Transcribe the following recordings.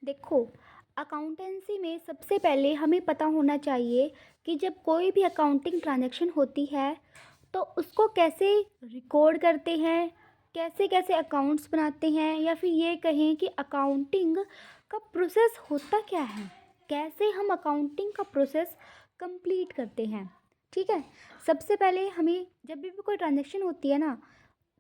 देखो, अकाउंटेंसी में सबसे पहले हमें पता होना चाहिए कि जब कोई भी अकाउंटिंग ट्रांजैक्शन होती है तो उसको कैसे रिकॉर्ड करते हैं, कैसे कैसे अकाउंट्स बनाते हैं, या फिर ये कहें कि अकाउंटिंग का प्रोसेस होता क्या है, कैसे हम अकाउंटिंग का प्रोसेस कंप्लीट करते हैं। ठीक है। सबसे पहले हमें जब भी कोई ट्रांजैक्शन होती है ना,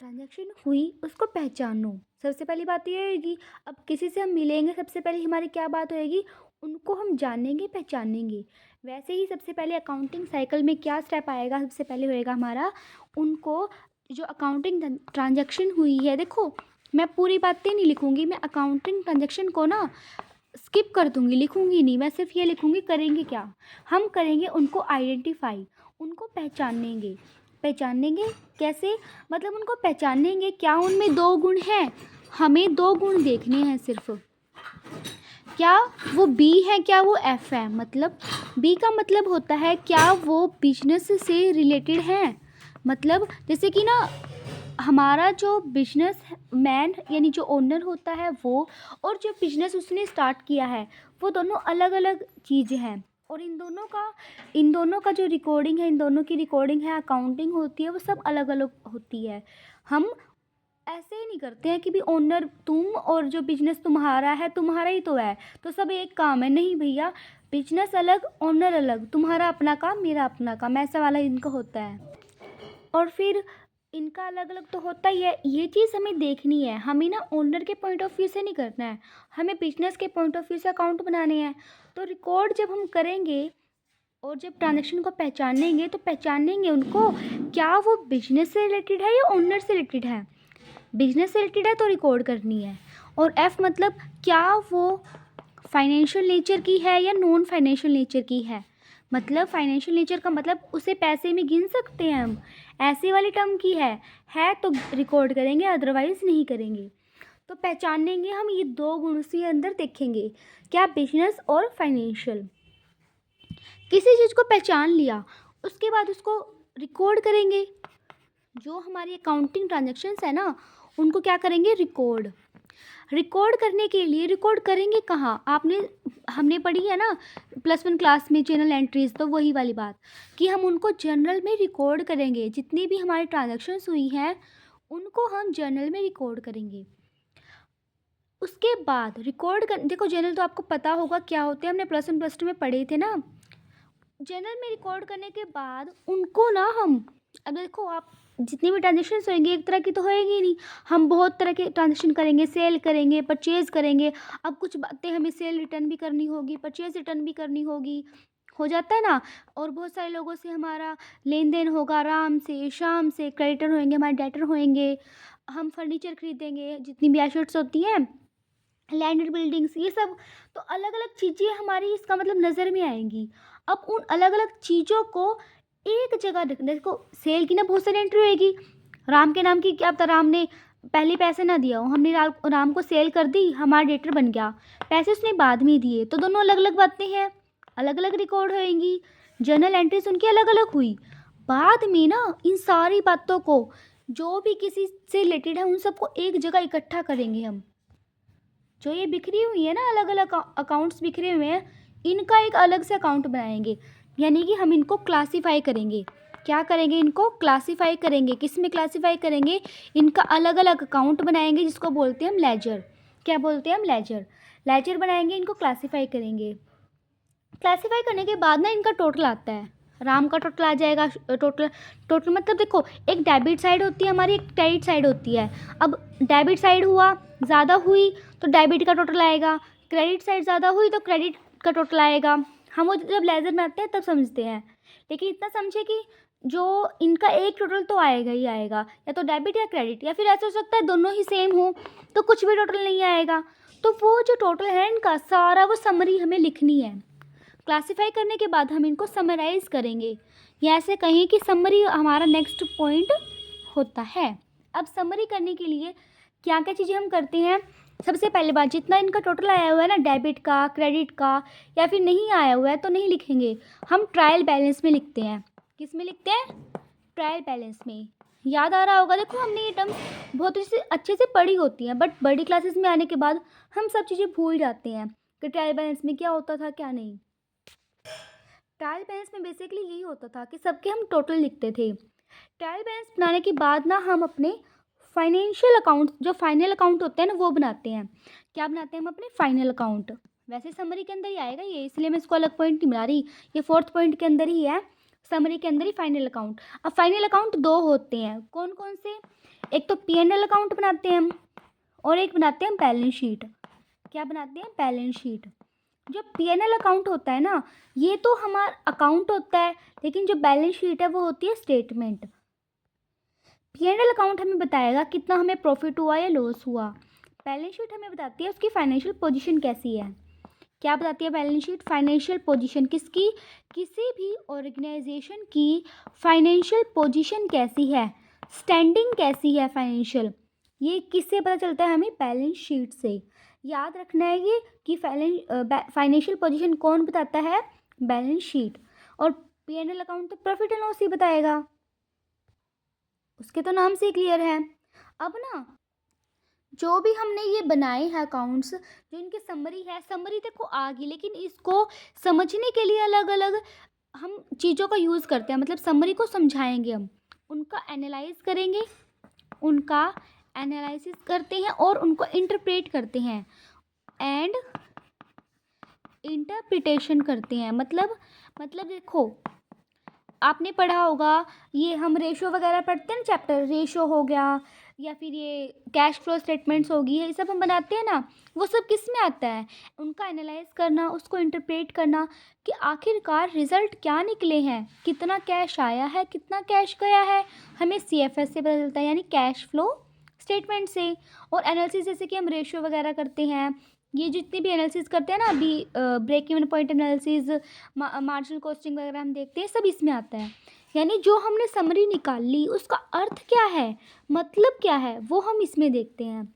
ट्रांजैक्शन हुई उसको पहचानो। सबसे पहली बात ये होगी, अब किसी से हम मिलेंगे सबसे पहले हमारी क्या बात होएगी, उनको हम जानेंगे पहचानेंगे। वैसे ही सबसे पहले अकाउंटिंग साइकिल में क्या स्टेप आएगा, सबसे पहले होएगा हमारा उनको जो अकाउंटिंग ट्रांजैक्शन हुई है। देखो, मैं पूरी बातें नहीं लिखूंगी, मैं अकाउंटिंग ट्रांजैक्शन को ना स्किप कर दूंगी, लिखूंगी नहीं। मैं सिर्फ ये लिखूंगी करेंगे क्या, हम करेंगे उनको आइडेंटिफाई, उनको पहचानेंगे। पहचानेंगे कैसे, मतलब उनको पहचानेंगे क्या उनमें दो गुण हैं, हमें दो गुण देखने हैं सिर्फ। क्या वो बी है, क्या वो एफ है। मतलब बी का मतलब होता है क्या वो बिजनेस से रिलेटेड है। मतलब जैसे कि ना, हमारा जो बिजनेस मैन यानी जो ओनर होता है वो, और जो बिजनेस उसने स्टार्ट किया है, वो दोनों अलग अलग चीज़ें हैं। और इन दोनों का जो रिकॉर्डिंग है, इन दोनों की रिकॉर्डिंग है, अकाउंटिंग होती है, वो सब अलग अलग होती है। हम ऐसे ही नहीं करते हैं कि भी ओनर तुम और जो बिजनेस तुम्हारा है तुम्हारा ही तो है, तो सब एक काम है। नहीं भैया, बिजनेस अलग ओनर अलग, तुम्हारा अपना काम मेरा अपना काम, ऐसा वाला इनका होता है। और फिर इनका अलग अलग तो होता ही है। ये चीज़ हमें देखनी है, हमें ना ओनर के पॉइंट ऑफ व्यू से नहीं करना है, हमें बिजनेस के पॉइंट ऑफ व्यू से अकाउंट बनाने हैं। तो रिकॉर्ड जब हम करेंगे और जब ट्रांजेक्शन को पहचानेंगे तो पहचानेंगे उनको क्या वो बिजनेस से रिलेटेड है या ओनर से रिलेटेड है। बिजनेस से रिलेटेड है तो रिकॉर्ड करनी है। और एफ मतलब क्या वो फाइनेंशियल नेचर की है या नॉन फाइनेंशियल नेचर की है। मतलब फाइनेंशियल नेचर का मतलब उसे पैसे में गिन सकते हैं हम, ऐसे वाली टर्म की है तो रिकॉर्ड करेंगे, अदरवाइज नहीं करेंगे। तो पहचानेंगे हम, ये दो गुण उसके अंदर देखेंगे, क्या बिजनेस और फाइनेंशियल। किसी चीज़ को पहचान लिया उसके बाद उसको रिकॉर्ड करेंगे। जो हमारी अकाउंटिंग ट्रांजैक्शंस है ना, उनको क्या करेंगे, रिकॉर्ड। रिकॉर्ड करने के लिए रिकॉर्ड करेंगे कहाँ, हमने पढ़ी है ना +1 क्लास में जर्नल एंट्रीज, तो वही वाली बात कि हम उनको जर्नल में रिकॉर्ड करेंगे। जितनी भी हमारी ट्रांजैक्शंस हुई हैं उनको हम जर्नल में रिकॉर्ड करेंगे। उसके बाद रिकॉर्ड कर, देखो जर्नल तो आपको पता होगा क्या होते हैं, हमने +1 +2 में पढ़े थे ना। जर्नल में रिकॉर्ड करने के बाद उनको ना हम, अब देखो आप जितनी भी ट्रांजेक्शन होंगे एक तरह की तो होएगी नहीं, हम बहुत तरह के ट्रांजेक्शन करेंगे, सेल करेंगे, परचेज करेंगे। अब कुछ बातें हमें सेल रिटर्न भी करनी होगी, परचेज रिटर्न भी करनी होगी, हो जाता है ना। और बहुत सारे लोगों से हमारा लेन देन होगा, आराम से शाम से क्रेडिटर होंगे, हमारे डेटर होंगे। हम फर्नीचर खरीदेंगे, जितनी भी एसेट्स होती हैं, लैंड बिल्डिंग्स, ये सब। तो अलग अलग चीज़ें हमारी इसका मतलब नज़र में आएंगी। अब उन अलग अलग चीज़ों को एक जगह देखो, सेल की ना बहुत सारी एंट्री होएगी। राम के नाम की, क्या पता राम ने पहले पैसे ना दिया हो, हमने राम को सेल कर दी, हमारा डेटर बन गया, पैसे उसने बाद में दिए, तो दोनों अलग अलग बातें हैं, अलग अलग रिकॉर्ड होएंगी। जर्नल एंट्रीज उनकी अलग अलग हुई। बाद में ना इन सारी बातों को, जो भी किसी से रिलेटेड है, उन सबको एक जगह इकट्ठा करेंगे हम। जो ये बिखरी हुई है ना, अलग अलग अकाउंट्स बिखरे हुए हैं, इनका एक अलग से अकाउंट बनाएंगे। यानी कि हम इनको क्लासीफाई करेंगे। क्या करेंगे, इनको क्लासीफाई करेंगे। किस में क्लासीफाई करेंगे, इनका अलग अलग अकाउंट बनाएंगे, जिसको बोलते हैं हम लेजर। क्या बोलते हैं हम, लेजर। लेजर बनाएंगे, इनको क्लासीफाई करेंगे। क्लासीफाई करने के बाद ना इनका टोटल आता है, राम का टोटल आ जाएगा। टोटल टोटल मतलब देखो, एक डेबिट साइड होती है हमारी, एक क्रेडिट साइड होती है। अब डेबिट साइड हुआ, ज़्यादा हुई तो डेबिट का टोटल आएगा, क्रेडिट साइड ज़्यादा हुई तो क्रेडिट का टोटल आएगा। हम वो जब लेजर में आते हैं तब समझते हैं। लेकिन इतना समझे कि जो इनका एक टोटल तो आएगा ही आएगा, या तो डेबिट या क्रेडिट, या फिर ऐसा हो सकता है दोनों ही सेम हो तो कुछ भी टोटल नहीं आएगा। तो वो जो टोटल है इनका सारा, वो समरी हमें लिखनी है। क्लासिफाई करने के बाद हम इनको समराइज़ करेंगे, या ऐसे कहें कि समरी हमारा नेक्स्ट पॉइंट होता है। अब समरी करने के लिए क्या क्या चीज़ें हम करते हैं। सबसे पहले बात, जितना इनका टोटल आया हुआ है ना, डेबिट का, क्रेडिट का, या फिर नहीं आया हुआ है तो नहीं लिखेंगे, हम ट्रायल बैलेंस में लिखते हैं। किस में लिखते हैं, ट्रायल बैलेंस में। याद आ रहा होगा, देखो हमने ये टर्म्स बहुत अच्छे से पढ़ी होती हैं, बट बड़ी क्लासेस में आने के बाद हम सब चीज़ें भूल जाते हैं कि ट्रायल बैलेंस में क्या होता था क्या नहीं। ट्रायल बैलेंस में बेसिकली यही होता था कि सबके हम टोटल लिखते थे। ट्रायल बैलेंस बनाने के बाद ना हम अपने फाइनेंशियल अकाउंट, जो फाइनल अकाउंट होते हैं ना, वो बनाते हैं। क्या बनाते हैं हम? अपने फाइनल अकाउंट। वैसे समरी के अंदर ही आएगा ये, इसलिए मैं इसको अलग पॉइंट नहीं बना रही, ये 4th पॉइंट के अंदर ही है, समरी के अंदर ही फाइनल अकाउंट। अब फाइनल अकाउंट दो होते हैं, कौन कौन से? एक तो P&L अकाउंट बनाते हैं हम, और एक बनाते हैं बैलेंस शीट। क्या बनाते हैं? Balance sheet. जो P&L अकाउंट होता है ना, ये तो हमारा अकाउंट होता है, लेकिन जो बैलेंस शीट है वो होती है स्टेटमेंट। P&L अकाउंट हमें बताएगा कितना हमें प्रॉफिट हुआ या लॉस हुआ। बैलेंस शीट हमें बताती है उसकी फाइनेंशियल पोजीशन कैसी है। क्या बताती है बैलेंस शीट? फाइनेंशियल पोजीशन किसकी? किसी भी ऑर्गेनाइजेशन की फाइनेंशियल पोजीशन कैसी है, स्टैंडिंग कैसी है फाइनेंशियल, ये किससे पता चलता है? हमें बैलेंस शीट से। याद रखना है ये कि फाइनेंशियल पोजीशन कौन बताता है? Balance sheet. और P&L अकाउंट तो प्रॉफिट एंड लॉस ही बताएगा, उसके तो नाम से क्लियर है। अब ना जो भी हमने ये बनाए हैं अकाउंट्स, जो इनकी समरी है, समरी देखो आ गई, लेकिन इसको समझने के लिए अलग अलग हम चीज़ों का यूज़ करते हैं, मतलब समरी को समझाएंगे हम, उनका एनालाइज करेंगे, उनका एनालिसिस करते हैं और उनको इंटरप्रेट करते हैं एंड इंटरप्रिटेशन करते हैं। मतलब देखो, आपने पढ़ा होगा, ये हम रेशो वगैरह पढ़ते हैं ना, चैप्टर रेशो हो गया, या फिर ये कैश फ्लो स्टेटमेंट्स होगी, ये सब हम बनाते हैं ना, वो सब किस में आता है? उनका एनालाइज करना, उसको इंटरप्रेट करना कि आखिरकार रिजल्ट क्या निकले हैं, कितना कैश आया है, कितना कैश गया है, हमें CFS से पता चलता है, यानी कैश फ्लो स्टेटमेंट से। और एनालिसिस जैसे कि हम रेशियो वगैरह करते हैं, ये जितने भी एनालिसिस करते हैं ना, अभी break even point analysis, marginal costing वगैरह हम देखते हैं, सब इसमें आता है। यानी जो हमने समरी निकाल ली, उसका अर्थ क्या है, मतलब क्या है, वो हम इसमें देखते हैं।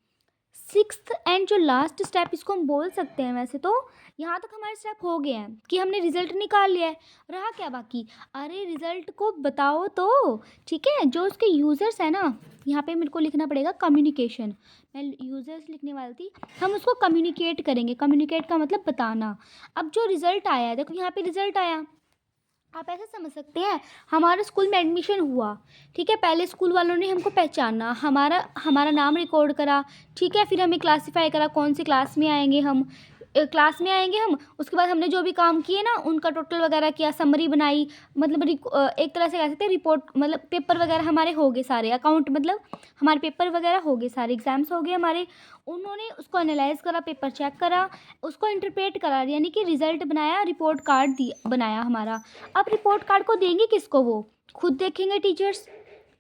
6th एंड जो लास्ट स्टेप, इसको हम बोल सकते हैं, वैसे तो यहाँ तक हमारे स्टेप हो गए हैं कि हमने रिजल्ट निकाल लिया है, रहा क्या बाकी? अरे रिजल्ट को बताओ तो, ठीक है। जो उसके यूज़र्स है ना, यहाँ पे मेरे को लिखना पड़ेगा कम्युनिकेशन, मैं यूज़र्स लिखने वाली थी, हम उसको कम्युनिकेट करेंगे। कम्युनिकेट का मतलब बताना। अब जो रिज़ल्ट आया है, देखो यहाँ पे रिज़ल्ट आया, आप ऐसे समझ सकते हैं, हमारे स्कूल में एडमिशन हुआ, ठीक है, पहले स्कूल वालों ने हमको पहचाना, हमारा हमारा नाम रिकॉर्ड करा, ठीक है, फिर हमें क्लासीफाई करा कौन सी क्लास में आएंगे हम, क्लास में आएंगे हम। उसके बाद हमने जो भी काम किए ना, उनका टोटल वगैरह किया, समरी बनाई, मतलब एक तरह से कह सकते हैं रिपोर्ट, मतलब पेपर वगैरह हमारे हो गए सारे, अकाउंट मतलब हमारे पेपर वगैरह हो गए सारे, एग्ज़ाम्स हो गए हमारे। उन्होंने उसको एनालाइज करा, पेपर चेक करा, उसको इंटरप्रेट करा, यानी कि रिजल्ट बनाया, रिपोर्ट कार्ड दिया बनाया हमारा। अब रिपोर्ट कार्ड को देंगे किसको? वो खुद देखेंगे टीचर्स,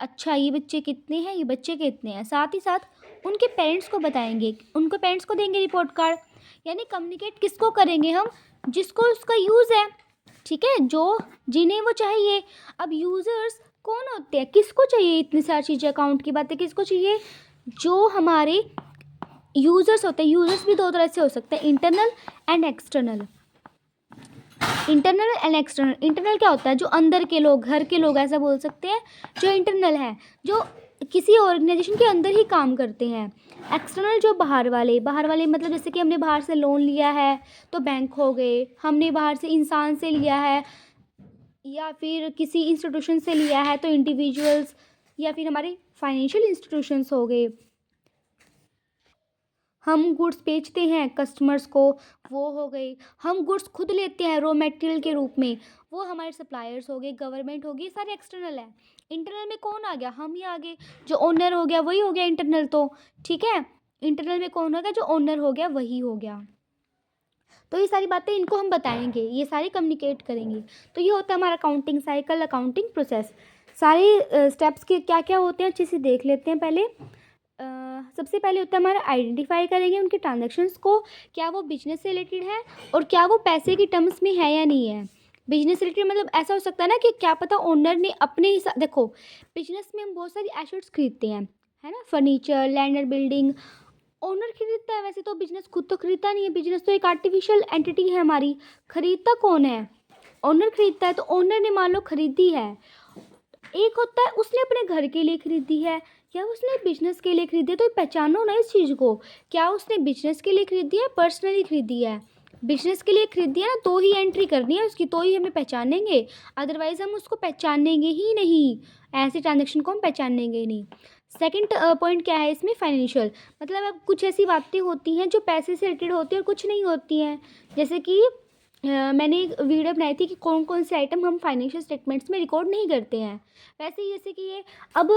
अच्छा ये बच्चे कितने हैं, ये बच्चे कितने हैं, साथ ही साथ उनके पेरेंट्स को बताएंगे, उनके पेरेंट्स को देंगे रिपोर्ट कार्ड। यानी कम्युनिकेट किसको करेंगे हम? जिसको उसका यूज़ है, ठीक है, जो जिन्हें वो चाहिए। अब यूज़र्स कौन होते हैं, किसको चाहिए इतनी सारी चीज़ें, अकाउंट की बातें किसको चाहिए? जो हमारे यूज़र्स होते हैं। यूज़र्स भी दो तरह से हो सकते हैं, internal and external. Internal and external. Internal क्या होता है? जो अंदर के लोग, घर के लोग, ऐसा बोल सकते हैं। जो इंटरनल है, जो किसी ऑर्गेनाइजेशन के अंदर ही काम करते हैं। एक्सटर्नल जो बाहर वाले, बाहर वाले मतलब जैसे कि हमने बाहर से लोन लिया है तो बैंक हो गए, हमने बाहर से इंसान से लिया है या फिर किसी इंस्टीट्यूशन से लिया है तो इंडिविजुअल्स, या फिर हमारे फाइनेंशियल इंस्टीट्यूशंस हो गए। हम गुड्स बेचते हैं कस्टमर्स को, वो हो गई। हम गुड्स खुद लेते हैं रॉ मटेरियल के रूप में, वो हमारे सप्लायर्स हो गए, गवर्नमेंट हो गई, सारे एक्सटर्नल है। इंटरनल में कौन आ गया? हम ही आ गए, जो ओनर हो गया वही हो गया इंटरनल तो, ठीक है। इंटरनल में कौन हो गया? जो ओनर हो गया वही हो गया। तो ये सारी बातें इनको हम बताएंगे, ये सारी कम्युनिकेट करेंगे। तो ये होता है हमारा अकाउंटिंग साइकिल, अकाउंटिंग प्रोसेस। सारे स्टेप्स के क्या क्या होते हैं अच्छे से देख लेते हैं। पहले सबसे पहले होता है हमारा आइडेंटिफाई करेंगे उनके ट्रांजैक्शंस को, क्या वो बिजनेस से रिलेटेड है और क्या वो पैसे की टर्म्स में है या नहीं है। बिजनेस से रिलेटेड मतलब ऐसा हो सकता है ना कि क्या पता ओनर ने अपने हिसाब, देखो बिजनेस में हम बहुत सारी एसेट्स खरीदते हैं, है ना, furniture, land and building, owner खरीदता है। वैसे तो बिजनेस खुद तो खरीदता नहीं है, बिजनेस तो एक आर्टिफिशियल एंटिटी है हमारी। खरीदता कौन है? ओनर खरीदता है। तो ओनर ने मान लो खरीदी है, एक होता है उसने अपने घर के लिए खरीदी है या उसने बिजनेस के लिए खरीदी है, तो पहचानो ना इस चीज़ को। क्या उसने बिजनेस के लिए खरीदी है, पर्सनली खरीदी है? बिजनेस के लिए खरीदी है ना, तो ही एंट्री करनी है उसकी, तो ही हमें पहचानेंगे, अदरवाइज़ हम उसको पहचानेंगे ही नहीं। ऐसे ट्रांजेक्शन को हम पहचानेंगे ही नहीं। सेकंड पॉइंट क्या है इसमें, फाइनेंशियल। मतलब अब कुछ ऐसी बातें होती हैं जो पैसे से रिलेटेड होती हैं और कुछ नहीं होती हैं। जैसे कि मैंने एक वीडियो बनाई थी कि कौन कौन से आइटम हम फाइनेंशियल स्टेटमेंट्स में रिकॉर्ड नहीं करते हैं। वैसे ही जैसे कि ये अब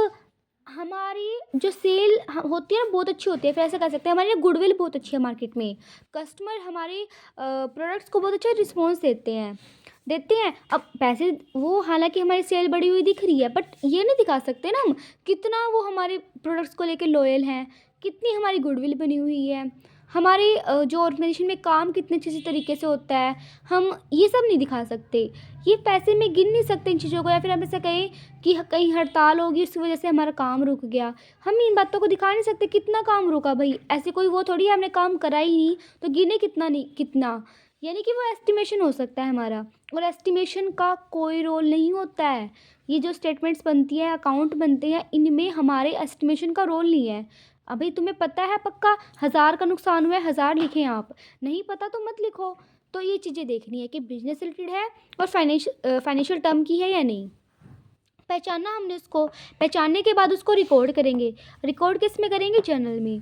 हमारी जो सेल होती है ना बहुत अच्छी होती है, फिर ऐसा कर सकते हैं हमारी गुडविल बहुत अच्छी है मार्केट में, कस्टमर हमारे प्रोडक्ट्स को बहुत अच्छा रिस्पॉन्स देते हैं। अब पैसे वो हालांकि हमारी सेल बढ़ी हुई दिख रही है, बट ये नहीं दिखा सकते ना हम कितना वो हमारे प्रोडक्ट्स को लेकर लॉयल हैं, कितनी हमारी गुडविल बनी हुई है, हमारे जो ऑर्गेनाइजेशन में काम कितने अच्छे से तरीके से होता है, हम ये सब नहीं दिखा सकते। ये पैसे में गिन नहीं सकते इन चीज़ों को, या फिर हम ऐसा कहें कि कहीं हड़ताल होगी उसकी वजह से हमारा काम रुक गया, हम इन बातों को दिखा नहीं सकते कितना काम रुका भाई। ऐसे कोई वो थोड़ी है हमने काम करा ही नहीं तो गिने कितना नहीं कितना, यानी कि वो एस्टिमेशन हो सकता है हमारा, और एस्टिमेशन का कोई रोल नहीं होता है। ये जो स्टेटमेंट्स बनती है, अकाउंट बनते हैं, इनमें हमारे एस्टिमेशन का रोल नहीं है। अभी तुम्हें पता है पक्का 1000 का नुकसान हुआ है, 1000 लिखें, आप नहीं पता तो मत लिखो। तो ये चीज़ें देखनी है कि बिजनेस रिलेटेड है और फाइनेंशियल टर्म की है या नहीं, पहचानना हमने उसको। पहचानने के बाद उसको रिकॉर्ड करेंगे। रिकॉर्ड किस में करेंगे, जर्नल में।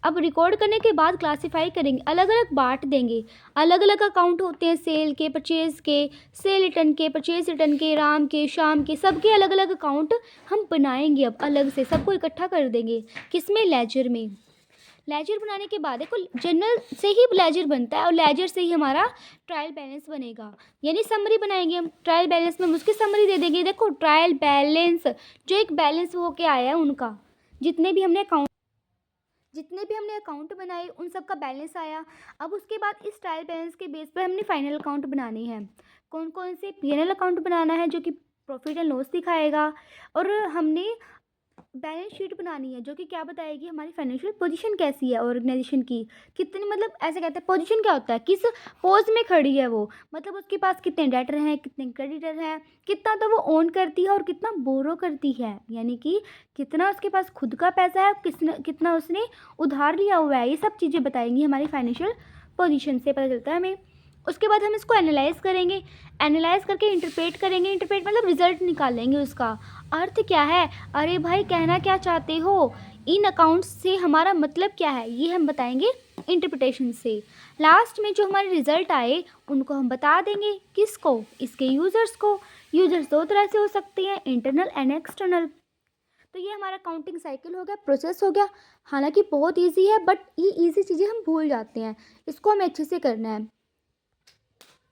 अब रिकॉर्ड करने के बाद क्लासिफाई करेंगे, अलग अलग बांट देंगे। अलग अलग अकाउंट होते हैं, सेल के, परचेज़ के, सेल रिटर्न के, परचेज़ रिटर्न के, राम के, शाम के, सबके अलग अलग अकाउंट हम बनाएंगे। अब अलग से सबको इकट्ठा कर देंगे, किसमें, लेजर में। लेजर बनाने के बाद देखो जनरल से ही लेजर बनता है और लेजर से ही हमारा ट्रायल बैलेंस बनेगा, यानी समरी बनाएंगे हम। ट्रायल बैलेंस में हम उसकी समरी दे देंगे। देखो ट्रायल बैलेंस जो एक बैलेंस होके आया है उनका, जितने भी हमने अकाउंट बनाए उन सब का बैलेंस आया। अब उसके बाद इस ट्रायल बैलेंस के बेस पर हमने फाइनल अकाउंट बनाने हैं। कौन कौन से, पीएनएल अकाउंट बनाना है जो कि प्रॉफिट एंड लॉस दिखाएगा, और हमने बैलेंस शीट बनानी है जो कि क्या बताएगी हमारी फाइनेंशियल पोजीशन कैसी है ऑर्गेनाइजेशन की, कितनी, मतलब ऐसे कहते हैं पोजीशन क्या होता है, किस पोज में खड़ी है वो, मतलब उसके पास कितने डेटर हैं, कितने क्रेडिटर हैं, कितना तो वो ओन करती है और कितना बोरो करती है, यानी कि कितना उसके पास खुद का पैसा है, कितना उसने उधार लिया हुआ है। ये सब चीज़ें बताएंगी हमारी फाइनेंशियल पोजीशन से पता चलता है हमें। उसके बाद हम इसको एनालाइज करेंगे, एनालाइज करके इंटरप्रेट करेंगे। इंटरप्रेट मतलब रिजल्ट निकालेंगे, उसका अर्थ क्या है, अरे भाई कहना क्या चाहते हो, इन अकाउंट्स से हमारा मतलब क्या है, ये हम बताएंगे इंटरप्रिटेशन से। लास्ट में जो हमारे रिजल्ट आए उनको हम बता देंगे, किसको, इसके यूज़र्स को। यूज़र्स दो तरह से हो सकते हैं, इंटरनल एंड एक्सटर्नल। तो ये हमारा काउंटिंग साइकिल हो गया, प्रोसेस हो गया। हालांकि बहुत ईजी है, बट ये ईजी चीज़ें हम भूल जाते हैं, इसको हमें अच्छे से करना है।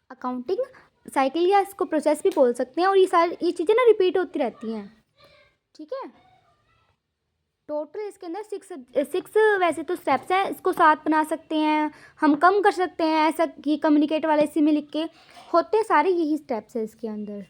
अकाउंटिंग साइकिल या इसको प्रोसेस भी बोल सकते हैं, और ये चीज़ें ना रिपीट होती रहती हैं, ठीक है। टोटल इसके अंदर सिक्स वैसे तो स्टेप्स हैं, इसको 7 बना सकते हैं, हम कम कर सकते हैं, ऐसा कि कम्युनिकेट वाले इसी में लिख के, होते सारे यही स्टेप्स है इसके अंदर।